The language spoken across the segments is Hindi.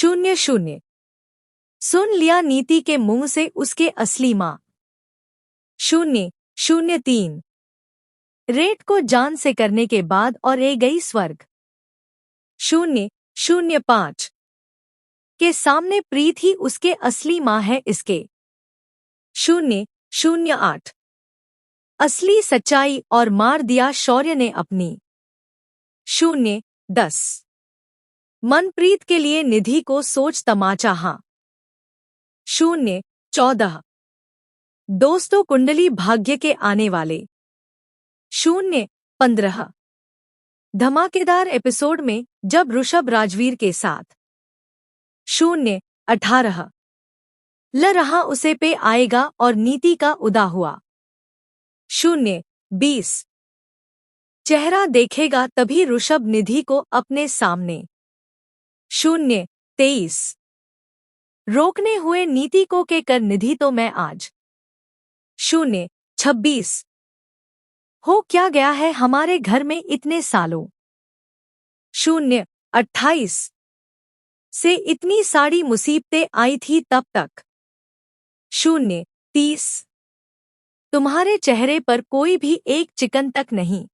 शून्य शून्य। सुन लिया नीति के मुंह से उसके असली माँ। शून्य शून्य तीन। रेट को जान से करने के बाद और ए गई स्वर्ग। शून्य शून्य पाँच। के सामने प्रीत ही उसके असली माँ है इसके। शून्य शून्य आठ। असली सच्चाई और मार दिया शौर्य ने अपनी। शून्य दस। मनप्रीत के लिए निधि को सोच तमाचा हाँ। शून्य चौदह। दोस्तों कुंडली भाग्य के आने वाले। शून्य पंद्रह। धमाकेदार एपिसोड में जब ऋषभ राजवीर के साथ। शून्य अठारह। ल रहा उसे पे आएगा और नीति का उदा हुआ। शून्य बीस। चेहरा देखेगा तभी ऋषभ निधि को अपने सामने। शून्य तेईस। रोकने हुए नीति को के कर निधि तो मैं आज। शून्य छब्बीस। हो क्या गया है हमारे घर में इतने सालों। शून्य अट्ठाईस। से इतनी सारी मुसीबतें आई थी तब तक। शून्य तीस। तुम्हारे चेहरे पर कोई भी एक चिकन तक नहीं।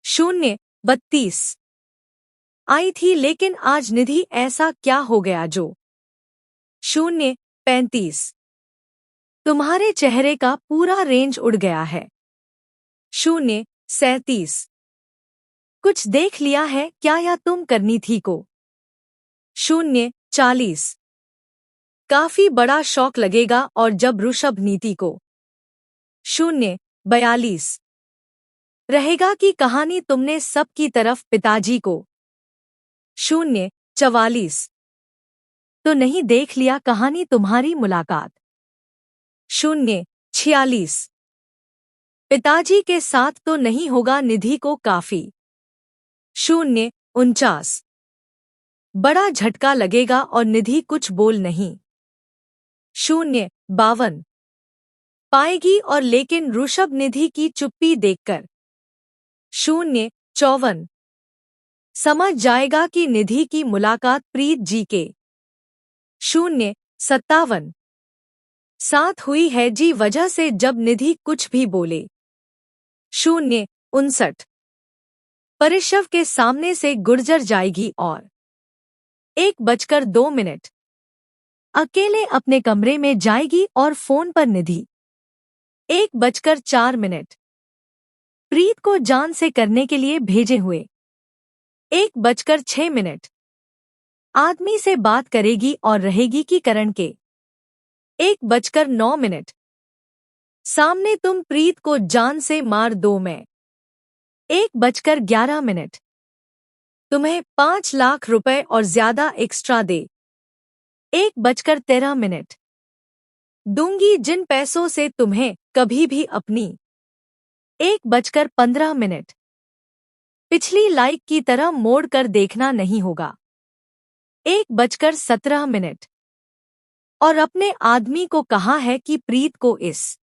शून्य बत्तीस। आई थी लेकिन आज निधि ऐसा क्या हो गया जो। शून्य पैंतीस। तुम्हारे चेहरे का पूरा रेंज उड़ गया है। शून्य सैंतीस। कुछ देख लिया है क्या या तुम करनी थी को। शून्य चालीस। काफी बड़ा शौक लगेगा और जब ऋषभ नीति को। शून्य बयालीस। रहेगा कि कहानी तुमने सबकी तरफ पिताजी को। शून्य चवालीस। तो नहीं देख लिया कहानी तुम्हारी मुलाकात। शून्य छियालीस। पिताजी के साथ तो नहीं होगा निधि को काफी। शून्य उनचास। बड़ा झटका लगेगा और निधि कुछ बोल नहीं। शून्य बावन। पाएगी और लेकिन ऋषभ निधि की चुप्पी देखकर। शून्य चौवन। समझ जाएगा कि निधि की मुलाकात प्रीत जी के। शून्य सत्तावन। साथ हुई है जी वजह से जब निधि कुछ भी बोले। शून्य उनसठ। परिशव के सामने से गुर्जर जाएगी और 1:02। अकेले अपने कमरे में जाएगी और फोन पर निधि। 1:04। प्रीत को जान से करने के लिए भेजे हुए। 1:06। आदमी से बात करेगी और रहेगी कि करण के। 1:09। सामने तुम प्रीत को जान से मार दो मैं। 1:11। तुम्हें 5 लाख रुपए और ज्यादा एक्स्ट्रा दे। 1:13। दूंगी जिन पैसों से तुम्हें कभी भी अपनी। 1:15। पिछली लाइक की तरह मोड़ कर देखना नहीं होगा। 1:17। और अपने आदमी को कहा है कि प्रीत को इस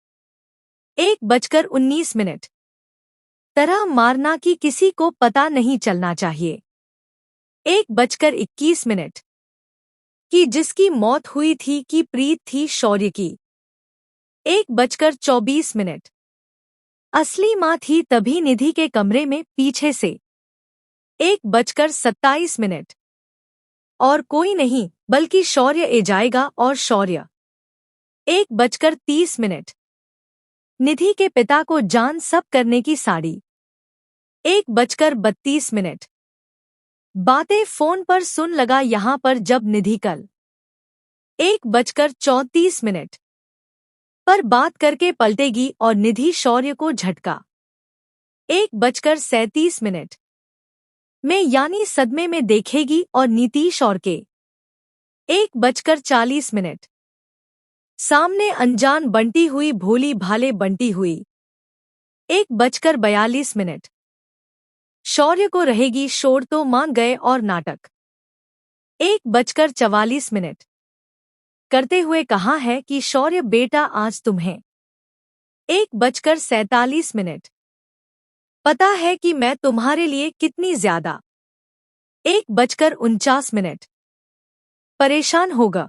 1:19 तरह मारना कि किसी को पता नहीं चलना चाहिए। 1:21 कि जिसकी मौत हुई थी कि प्रीत थी शौर्य की। 1:24। असली मां थी तभी निधि के कमरे में पीछे से। 1:27। और कोई नहीं बल्कि शौर्य ए जाएगा और शौर्य। 1:30। निधि के पिता को जान सब करने की साड़ी। 1:32। बातें फोन पर सुन लगा यहां पर जब निधि कल। 1:34 पर बात करके पलटेगी और निधि शौर्य को झटका। 1:37 में यानी सदमे में देखेगी और नीतीश और के। 1:40 सामने अनजान बंटी हुई भोली भाले बंटी हुई। 1:42 शौर्य को रहेगी शोर तो मान गए और नाटक। 1:44 करते हुए कहा है कि शौर्य बेटा आज तुम्हें। 1:47 पता है कि मैं तुम्हारे लिए कितनी ज्यादा। 1:49 परेशान होगा।